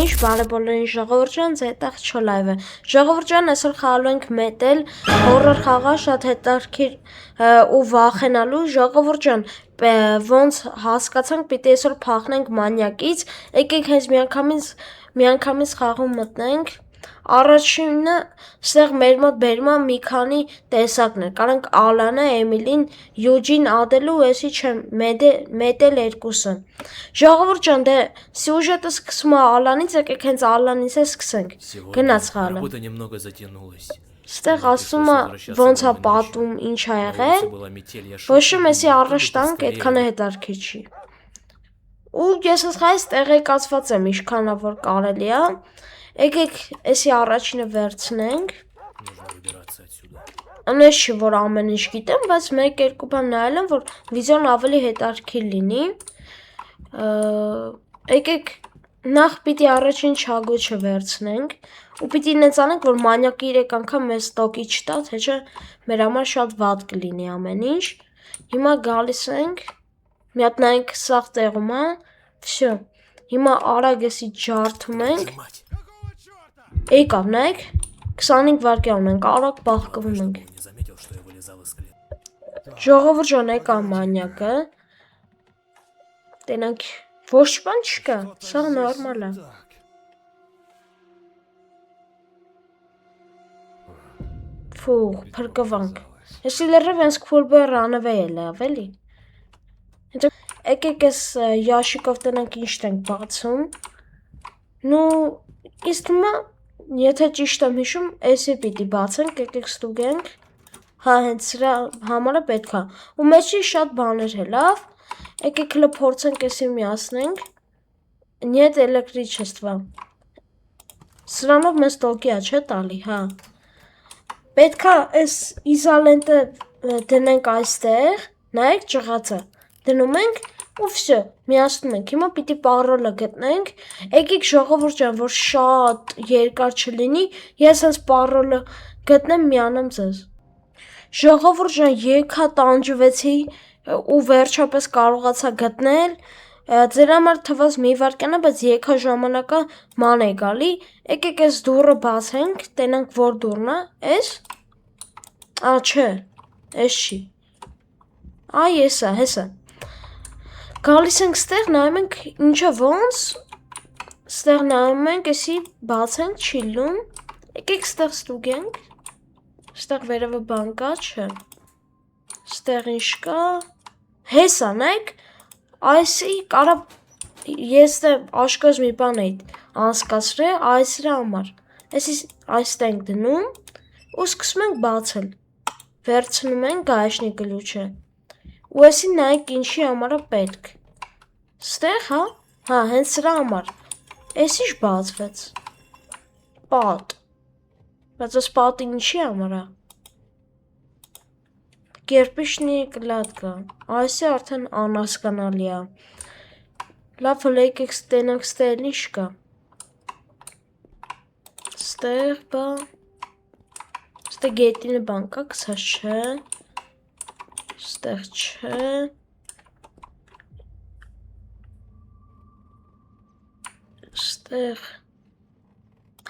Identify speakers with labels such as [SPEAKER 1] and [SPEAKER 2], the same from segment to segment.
[SPEAKER 1] Ինչ բարեբոլորին ժողովուրդ ջան, ձեթաղ չո լայվ է։ Ժողովուրդ ջան, այսօր խաղալու ենք մետել հորրոր խաղա, շատ հետաքրքիր ու վախենալու։ Ժողովուրդ ջան, ոնց հասկացանք, պիտի այսօր փախնենք մանյակից։ Եկեք հենց միանգամից խաղում մտնենք։ Առաջինը ստեղ մեր մոտ բերում է մի քանի տեսակներ։ Կարանք Ալանը, Էմիլին, Յուջին, Ադելը ու էսի չեմ մետել երկուսը։ Ժողովուրդ ջան, դե սյուժետը սկսում է Ալանից, եկեք հենց Ալանից է սկսենք։ Գնաց խաղալը։ Ստեղ ասում է ոնց է պատում, ինչ ա եղել։ Ոչ էսի առաջ տանք, այդքան է հետաքրքիր չի։ Ու ես ասխայից տեղեկացված եմ, ինչքան որ կարելի է։ Եկեք էսի առաջինը վերցնենք։ Անես չի, որ ամեն ինչ գիտեմ, բայց մեկ-երկու բան նայել եմ, որ վիդեոն ավելի հետաքրքիր լինի։ Եկեք նախ պիտի առաջին չագոչը վերցնենք ու պիտի նենց անենք, որ մանյակը 3 անգամ մեզ տոկի չտա, թե չէ մեր համար շատ վատ կլինի ամեն ինչ։ Հիմա գալիս ենք, մի հատ նայենք սաղ տեղում է, վсё։ Հիմա արագ էսի ջարդում ենք։ Եկավ, նայեք, 25 վայրկյան ունենք, արագ բախկվում ենք։ Ժողովուրդ ջան, եկա մանյակը։ Տենանք ոչ բան չկա, սա նորմալ է։ Ֆուղ, փրկվանք։ Էսի լրիվ հենց քուրբեր անվե էլ է, ավելի։ Եկեք էս ящикով տենանք ինչ ենք բացում։ Ну, իսկ հիմա, եթե ճիշտ եմ հիշում, էսի պիտի բացենք, եկեք ստուգենք։ Հա, հենց սրա համարը պետք է։ Ու մեջի շատ բաներ է, լավ։ Եկեք հլը փորձենք էսի միացնենք։ Нет, էլեկտրичество։ Սրանով մեզ տոկի է, չէ՞ տալի, հա։ Պետք է էս իզալենտը դնենք այստեղ, նայեք ճղածը։ Դնում ենք ու վсё, միացնում ենք։ Հիմա պիտի պարոլը գտնենք։ Եկեք ժողովուրդ ջան, որ շատ երկար չլինի, ես հենց պարոլը գտնեմ, միանամ ձեզ։ Ժողովուրդ ջան, եկա տանջվեցի ու վերջապես կարողացա գտնել։ Ձեր համար թվաց մի վայրկյան է, բայց եկա ժամանակը ման է գալի։ Եկեք այս դուռը բացենք, տենանք որ դուռն է, էս։ Ա, չէ, էս չի։ Այ էսա, հեսա։ Գալիս ենք ստեղ, նայում ենք ինչը ոնց։ Ստեղ նայում ենք, էսի բացենք, չի լում։ Եկեք ստեղ ստուգենք։ Ստեղ վերևը բան կա, չէ։ Ստեղ ինչ կա։ Հեսա, նայեք, այսի կարա ես դե աշկոզ մի բան էի անցկացրել, այսրա համար։ Էսի այստեղ ենք դնում ու սկսում ենք բացել։ Վերցնում ենք գայշնի գլուչը։ Ու էսի նայեք ինչի համար է պետք։ Ստեղ, հա, հա, հենց սրա համար։ Էս ինչ բացվեց։ Պատ։ Բայց այս պատը ինչի համար է։ Կերպիչնի կլատկա։ Այսի արդեն անհասկանալի է։ Լավ, հլը եկեք ստենանք ստեղ ինչ կա։ Ստեղ բա։ Ստեղ գետինը բան կա, կսած չէ։ Ստեղ չէ։ Ստեղ։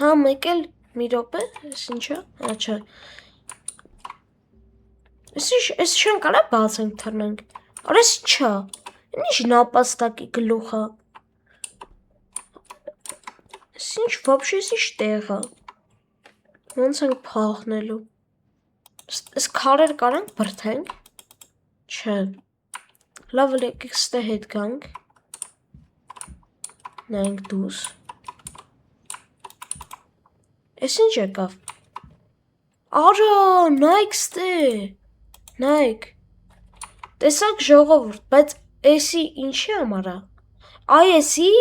[SPEAKER 1] Հա, մեկ էլ մի րոպե, էս ինչա, հա չէ։ Էս չեն կարա բացենք թռնենք։ Արես չա։ Ինչ նապաստակի գլուխը։ Էս ինչ вообще էս ինչ տեղ է։ Ոնց ենք փախնելու։ Էս քարեր կարանք բրթենք։ Չէ։ Լավ եկեք ստե հետ գանք։ Նայենք դուս։ Էս ինչ եկավ։ Արա, նայեք ստե։ Նայեք։ Տեսակ ժողովուրդ, բայց էսի ինչի համար է։ Այ էսի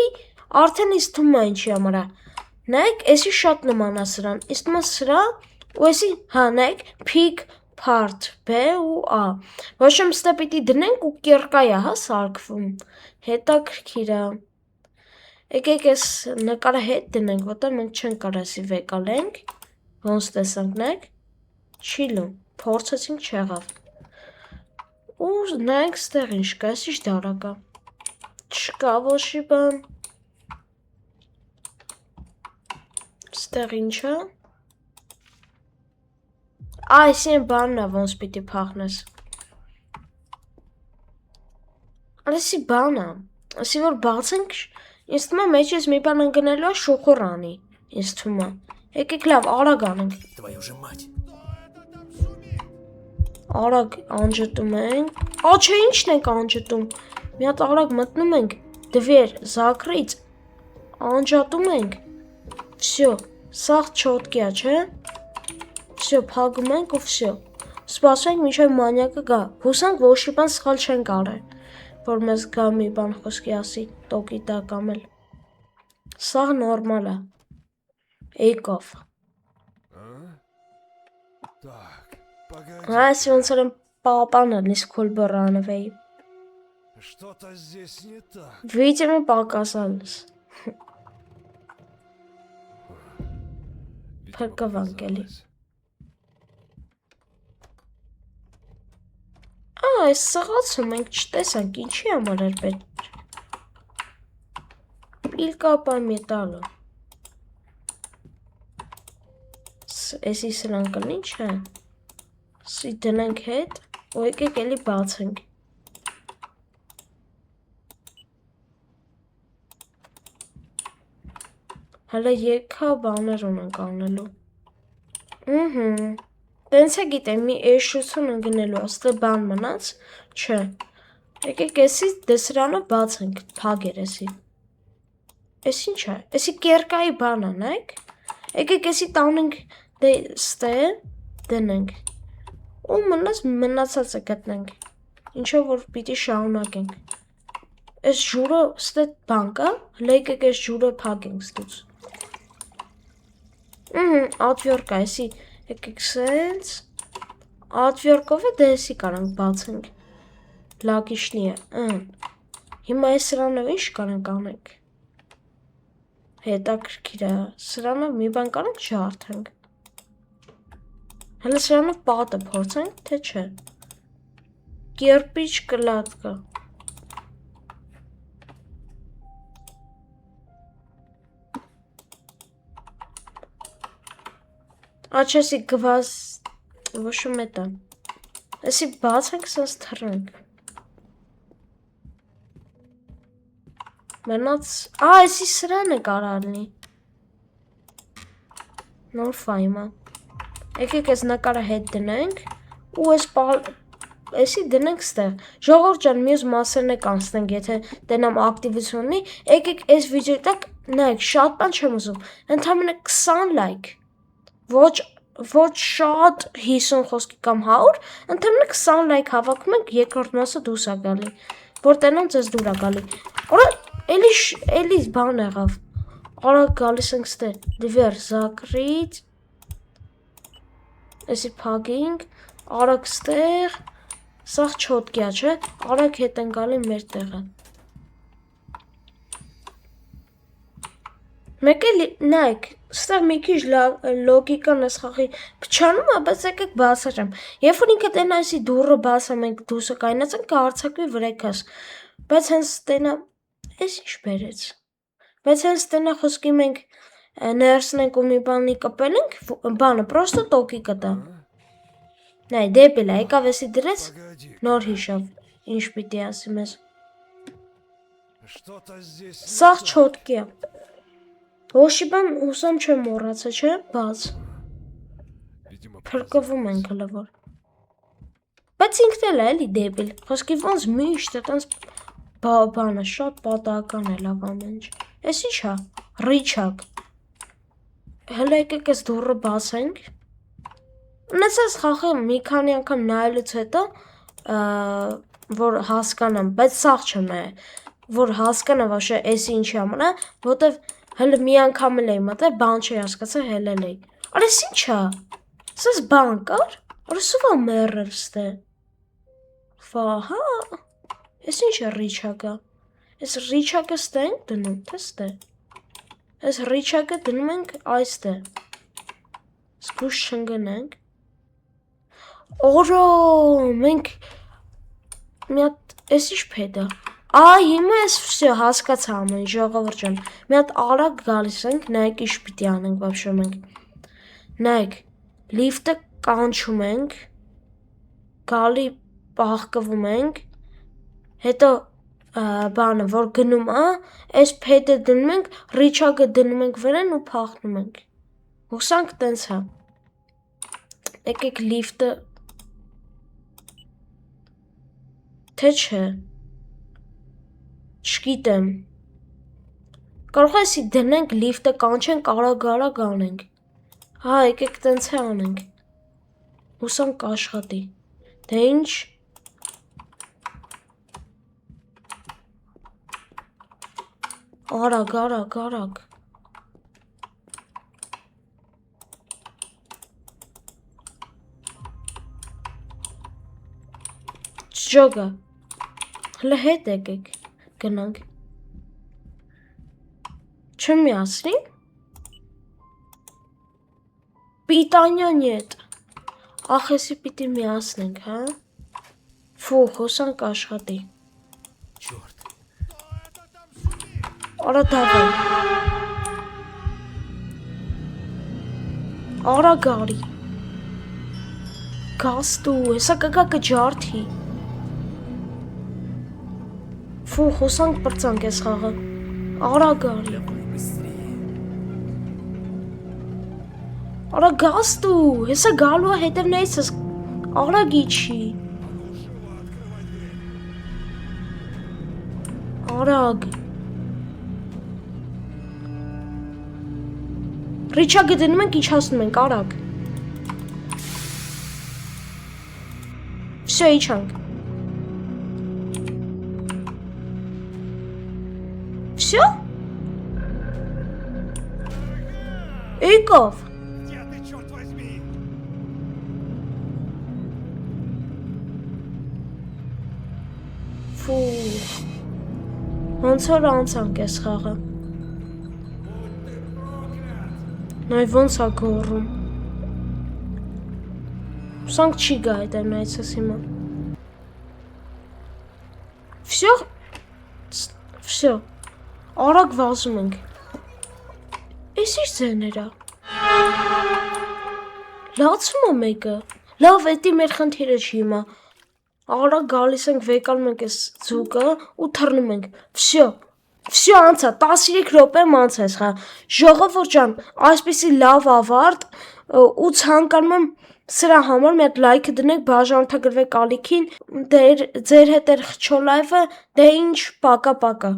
[SPEAKER 1] արդեն ինձ թվում է ինչի համար է։ Նայեք, էսի շատ նման է սրան։ Իսկ մա սրա ու էսի, հա, նայեք, pick part B ու A։ Ոչ եմ ստե պիտի դնենք ու կերկայա, հա, սարքվում։ Հետաքրքիր է։ Եկեք էս նկարը հետ դնենք, որտեղ մենք չենք կարող էսի վեկալենք։ Ոնց տեսանք, նայեք։ Չի լում, փորձեցինք չեղավ։ Ու նայենք ստեղ ինչ կա, էս ինչ դարակա։ Չկա ոչի բան։ Ստեղ ինչա։ Այսին բանն է, ոնց պիտի փախնես։ Ալեսի բանը, ասի որ բացենք, ինձ թվում է մեջից մի բան ընկնելու է շուխուր անի, ինձ թվում է։ Եկեք լավ, արագ անենք։
[SPEAKER 2] Твою же мать.
[SPEAKER 1] Արագ անջտում ենք։ Չէ, ինչն ենք անջտում։ Մի հատ արագ մտնում ենք դվեր զակրից, անջատում ենք։ Всё, սաղ չոտկյա, չէ։ Всё, փակում ենք ու всё։ Սպասենք մինչև մանյակը գա։ Հուսանք ոչ մի բան սխալ չենք արել, որ մեզ գա մի բան խոսքի ասի, տոկի տա կամ էլ։ Սաղ նորմալ է։ Եկավ։
[SPEAKER 2] Так, погоди.
[SPEAKER 1] Այս ոնց որ պապանը նիսկոլ բռանվեի։
[SPEAKER 2] Что-то здесь не так.
[SPEAKER 1] Видимо, показалось։
[SPEAKER 2] Видимо,
[SPEAKER 1] Փրկվանկելի։
[SPEAKER 2] показалось.
[SPEAKER 1] Այս սղացը մենք չտեսանք, ինչի համար էր պետք։ Պիլկա по металлу։ Էսի սրան կլինչ է։ Սի դնենք հետ, ու եկեք էլի բացենք։ Հələ եկա բաներ ունենք անելու։ Տենց է գիտեմ, մի էշություն ընգնելու, աստը բան մնաց, չէ։ Եկեք էսի դեսրանը բացենք, փագեր էսի։ Էս ինչ է, էսի կերկայի բան անեք, եկեք էսի տանենք դե ստե, դնենք, ու մնացածը գտնենք, ինչով որ պիտի շահունակենք։ Էս ջուրը ստե բան կա, հլը եկեք էս ջուրը փագենք ստուց։ Ատվյորկա, էսի եկեք սենց, ատվյորկով է դեսի կարանք բացենք, լագիշնի է, հիմա է սրանով ինչ կարանք անենք, հետաքրքիր է, սրանով մի բան կարանք ջարդենք, հələ սրանով պատը փորձենք, թե չէ, կերպիչ կլատկա, Աչեսի գվազ ոչում էտա, էսի բացենք սանց թրենք, մենաց, էսի սրան է կարալնի, նոր ֆայմա, եկեք ես նկարը հետ դնենք, ու էսի դնենք ստեղ, ժողոր ճան մյուս մասերն է կանցնենք, եթե տենամ ակտիվություննի, եկեք ես վիդեոյի տակ, նայք, շատ բան չեմ ուզում, ընդամենը 20 լայք, ոչ շատ 50 խոսքի կամ 100, ընդամենը 20 լայք հավաքում ենք, երկրորդ մասը դուրս է գալի, որ տենամ ձեզ դուր է գալի, արա էլի բան եղավ, արագ գալիս ենք ստե, դվեր զակրից, էսի փագինք, արագ ստեղ, սաղ չոտկյա չէ, արագ հետ են գալի մեր տեղը, մեկ էլ նայք, ստեղ մի քիչ լոգիկան ես խաղի փչանում է, բայց եկեք բացատրեմ, երբ որ ինքը տենա այսի դուրը բացա մենք դուսը կայնացանք կհարցակվի վրեքաս, բայց հենց տենա, ես ինչ բերեց, բայց հենց տենա խոսքի մենք ներսնենք ու մի բանի կպել ենք, բանը պրոստը տոկի կտա, նայ դեպիլ է, եկավ էսի դրեց, նոր հիշավ, ինչ պիտի ասի մեզ, սաղ չոտկի է, Ոչի բան հուսամ չեմ մոռացա, չէ, բաց, փրկվում ենք հլը որ, բայց ինքն էլ է էլի դեպիլ, խոսքի ոնց միշտ է տենց բանը շատ պատահական է լավ ամեն ինչ, ես ինչ է, ռիչակ, հլը եկեք ես դուրը բացենք, նեցես խախը մի քանի անգամ նայելուց հետո, որ հասկանամ, բայց սաղ չեմ է, որ հասկանա վաշը էսի ինչի համար է, որտև հələ մի անգամ էլ էի մտել, բան չի հասկացա, հելել էի, արես ինչ է, սես բան կար, արեսով է մերր ստե, վահա, ես ինչ է ռիչակը, ես ռիչակը ստե ենք դնում, թե ստե, ես ռիչակը դնում ենք այստե, սկուշ չնգնենք, օրո, մենք մի հատ, ես ինչ պեդ է, Հիմա ես վсё հասկացա ամեն ժողովուրդ ջան։ Մի հատ արագ գալիս ենք, նայեք ինչ պիտի անենք вообще մենք։ Նայեք, լիֆտը կանչում ենք, գալի պահկվում ենք, հետո բանը որ գնում է, այս փեդը դնում ենք, ռիչագը դնում ենք վրան ու փախնում ենք։ Հուսանք տենց է։ Եկեք լիֆտը թե չէ։ Չգիտեմ։ Կարող է սի դնենք լիֆտը կանչենք, արագ անենք։ Եկեք տենց է անենք։ Հուսանք կաշխատի։ Դե ինչ։ Արագ։ Ջոգա։ Հլը հետ եկեք, գնանք։ Չմիացնի։ Պիտանյա նյետ։ Ախեսի պիտի միացնենք, հա։ Ֆու, հոսանք աշխատի։
[SPEAKER 2] Черт.
[SPEAKER 1] Արա դավայ։ Արա գարի։ Գաստու, հեսա կգա կջարդի։ Ֆու, հոսանք պրծանք ես խաղը։ Արա գարի։ Արա գաստու, հեսա գալու է հետևնայից ես արագի չի։ Արագ։ Ռիչագը դնում ենք, իջացնում ենք, արագ։ Վсё, իջանք։ Վсё։ Եկավ։
[SPEAKER 2] Где ты, черт возьми?
[SPEAKER 1] Ֆու։ Ոնց որ անցանք ես խաղը։ Նայ ոնց է գոռում։ Սանք չի գա հետևնայից ես հիմա։ Վсё։ Արագ վազում ենք։ Էս ինչ ձեներա։ Լացում է մեկը։ Լավ, էդի մեր խնդիրը չի հիմա։ Արագ գալիս ենք վեկալում ենք այս ձուկը ու թռնում ենք։ Վсё անցա 13 րոպեմ անցա ես խա։ Ժողովուրդ ջան, այսպեսի լավ ավարտ ու ցանկանում եմ սրա համար մի հատ լայքը դնեք, բաժանորդագրվեք ալիքին, ձեր հետ էր խչո լայվը, դե ինչ, պակա։